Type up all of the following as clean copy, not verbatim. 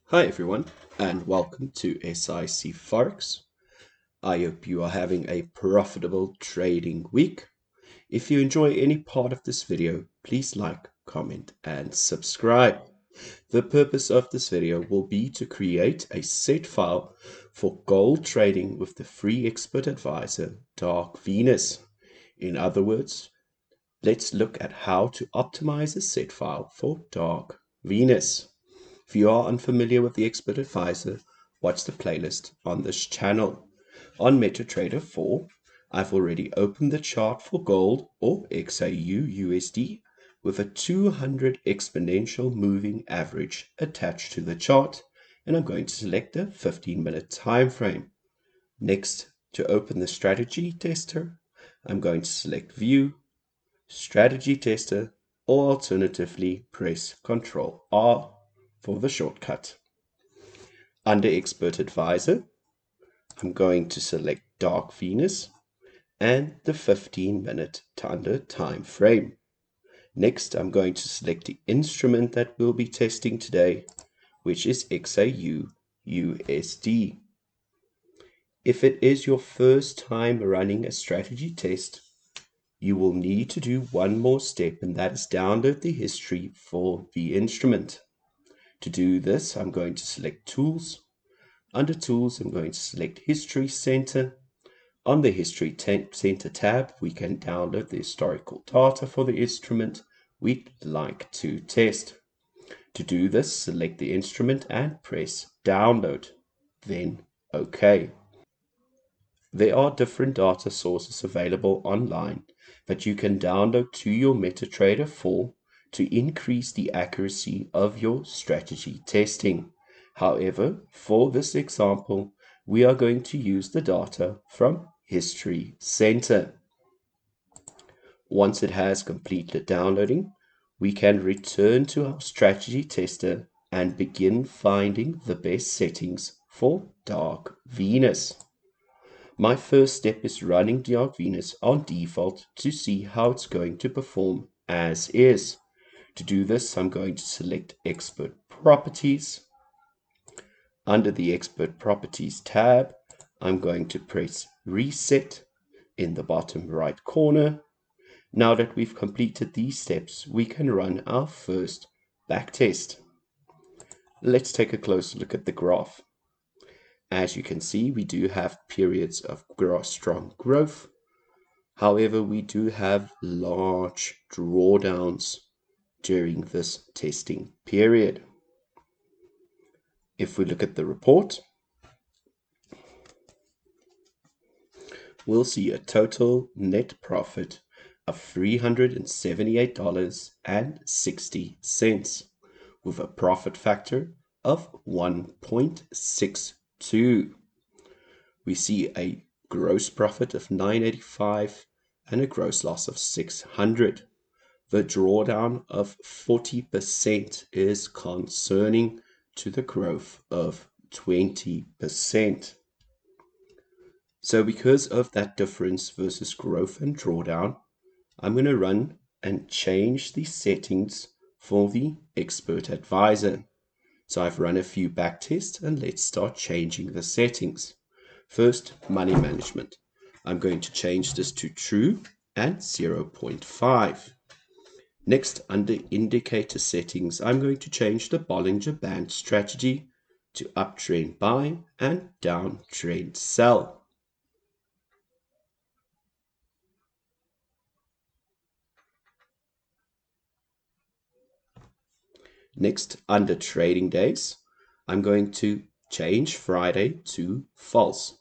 Hi everyone, and welcome to SIC Forex. I hope you are having a profitable trading week. If you enjoy any part of this video, please like, comment, and subscribe. The purpose of this video will be to create a set file for gold trading with the free expert advisor, Dark Venus. In other words, let's look at how to optimize a set file for Dark Venus. If you are unfamiliar with the Expert Advisor, watch the playlist on this channel. On MetaTrader 4, I've already opened the chart for gold or XAU-USD with a 200 exponential moving average attached to the chart, and I'm going to select a 15-minute time frame. Next, to open the strategy tester, I'm going to select View, Strategy Tester, or alternatively press Ctrl R for the shortcut. Under Expert Advisor, I'm going to select Dark Venus and the 15-minute time frame. Next, I'm going to select the instrument that we'll be testing today, which is XAU-USD. If it is your first time running a strategy test, you will need to do one more step, and that is download the history for the instrument. To do this, I'm going to select Tools. Under Tools, I'm going to select History Center. On the History Center tab, we can download the historical data for the instrument we'd like to test. To do this, select the instrument and press Download, then OK. There are different data sources available online that you can download to your MetaTrader 4 to increase the accuracy of your strategy testing. However, for this example, we are going to use the data from History Center. Once it has completed downloading, we can return to our strategy tester and begin finding the best settings for Dark Venus. My first step is running Dark Venus on default to see how it's going to perform as is. To do this, I'm going to select Expert Properties. Under the Expert Properties tab, I'm going to press Reset in the bottom right corner. Now that we've completed these steps, we can run our first backtest. Let's take a closer look at the graph. As you can see, we do have periods of strong growth. However, we do have large drawdowns during this testing period. If we look at the report, we'll see a total net profit of $378.60 with a profit factor of 1.62. We see a gross profit of $985 and a gross loss of $600. The drawdown of 40% is concerning to the growth of 20%. So because of that difference versus growth and drawdown, I'm going to run and change the settings for the Expert Advisor. So I've run a few back tests, and let's start changing the settings. First, money management. I'm going to change this to true and 0.5. Next, under indicator settings, I'm going to change the Bollinger Band strategy to uptrend buy and downtrend sell. Next, under trading days, I'm going to change Friday to false.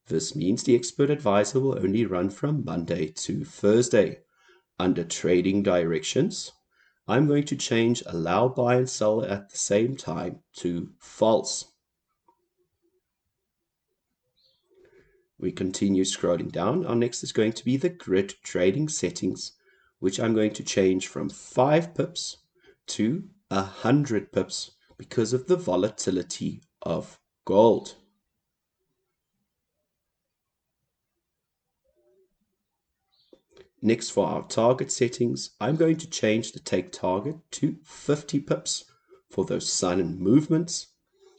This means the Expert Advisor will only run from Monday to Thursday. Under trading directions, I'm going to change allow buy and sell at the same time to false. We continue scrolling down. Our next is going to be the grid trading settings, which I'm going to change from 5 pips to 100 pips because of the volatility of gold. Next, for our target settings, I'm going to change the take target to 50 pips for those sudden movements.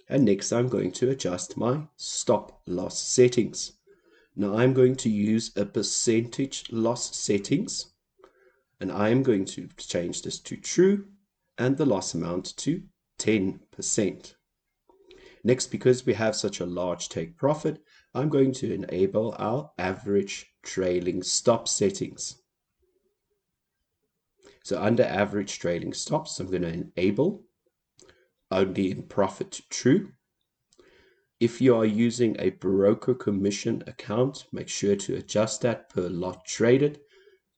And next I'm going to adjust my stop loss settings. Now I'm going to use a percentage loss settings, and I'm going to change this to true and the loss amount to 10%. Next, because we have such a large take profit, I'm going to enable our average trailing stop settings. So under average trailing stops, I'm going to enable only in profit to true. If you are using a broker commission account, make sure to adjust that per lot traded.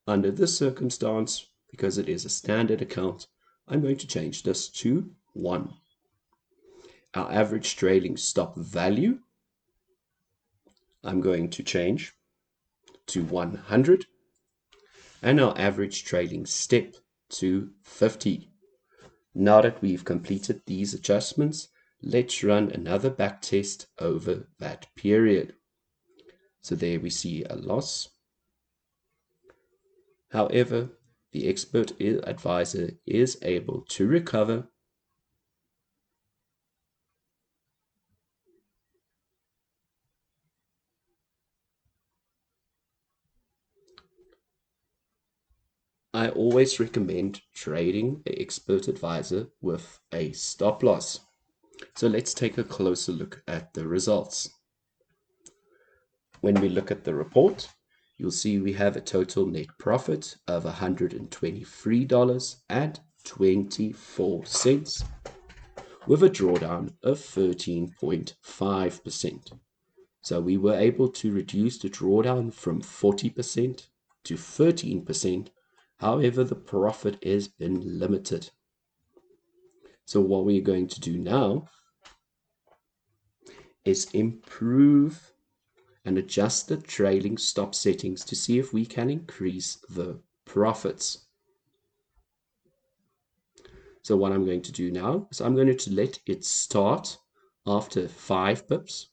Under this circumstance, because it is a standard account, I'm going to change this to 1. Our average trailing stop value, I'm going to change to 100. And our average trailing step to 50. Now that we've completed these adjustments, let's run another back test over that period. So there we see a loss. However, the expert advisor is able to recover I always recommend trading an expert advisor with a stop loss. So let's take a closer look at the results. When we look at the report, you'll see we have a total net profit of $123.24 with a drawdown of 13.5%. So we were able to reduce the drawdown from 40% to 13%. However, the profit has been limited. So what we're going to do now is improve and adjust the trailing stop settings to see if we can increase the profits. So what I'm going to do now is I'm going to let it start after 5 pips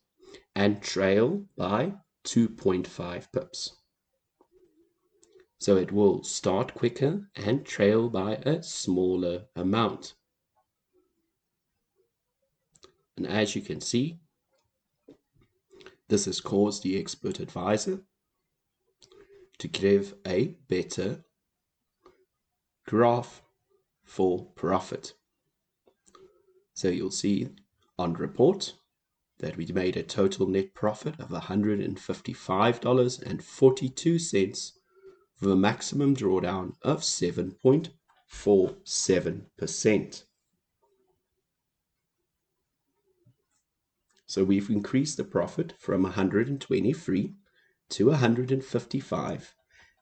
and trail by 2.5 pips. So it will start quicker and trail by a smaller amount. And as you can see, this has caused the expert advisor to give a better graph for profit. So you'll see on report that we made a total net profit of $155.42 with a maximum drawdown of 7.47%. So we've increased the profit from 123 to 155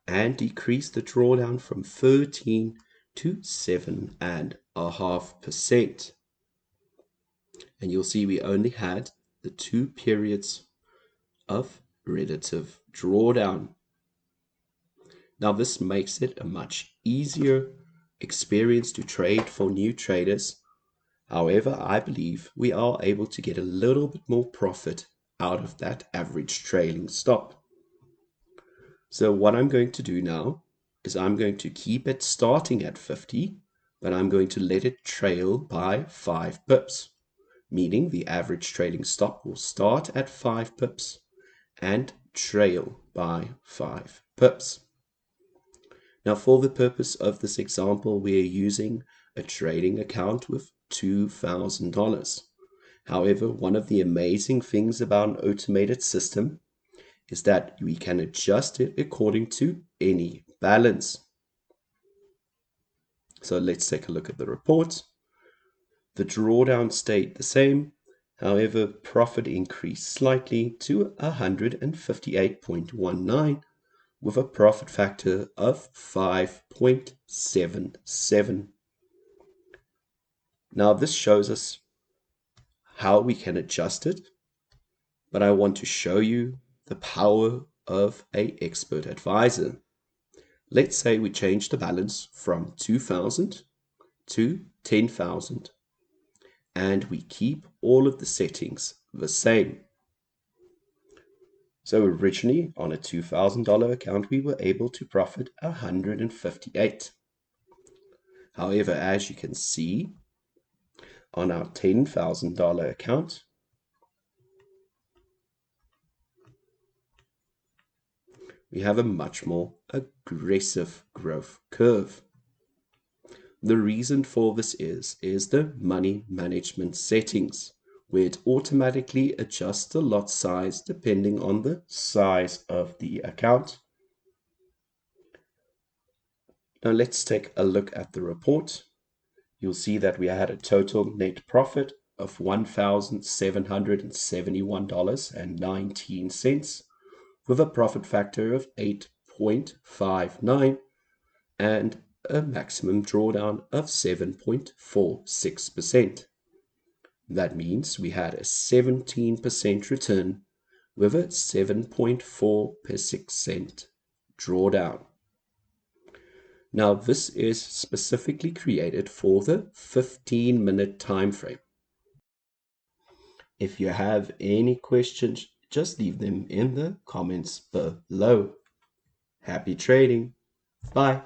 and decreased the drawdown from 13 to 7.5%. And you'll see we only had the 2 periods of relative drawdown. Now this makes it a much easier experience to trade for new traders. However, I believe we are able to get a little bit more profit out of that average trailing stop. So what I'm going to do now is I'm going to keep it starting at 50, but I'm going to let it trail by 5 pips, meaning the average trailing stop will start at 5 pips and trail by 5 pips. Now, for the purpose of this example, we are using a trading account with $2,000. However, one of the amazing things about an automated system is that we can adjust it according to any balance. So let's take a look at the report. The drawdown stayed the same. However, profit increased slightly to 158.19 with a profit factor of 5.77. Now this shows us how we can adjust it, but I want to show you the power of an expert advisor. Let's say we change the balance from 2,000 to 10,000 and we keep all of the settings the same. So originally on a $2,000 account, we were able to profit 158. However, as you can see, on our $10,000 account, we have a much more aggressive growth curve. The reason for this is the money management settings, where it automatically adjusts the lot size depending on the size of the account. Now let's take a look at the report. You'll see that we had a total net profit of $1,771.19 with a profit factor of 8.59 and a maximum drawdown of 7.46%. That means we had a 17% return with a 7.4% drawdown. Now this is specifically created for the 15-minute time frame. If you have any questions, just leave them in the comments below. Happy trading. Bye.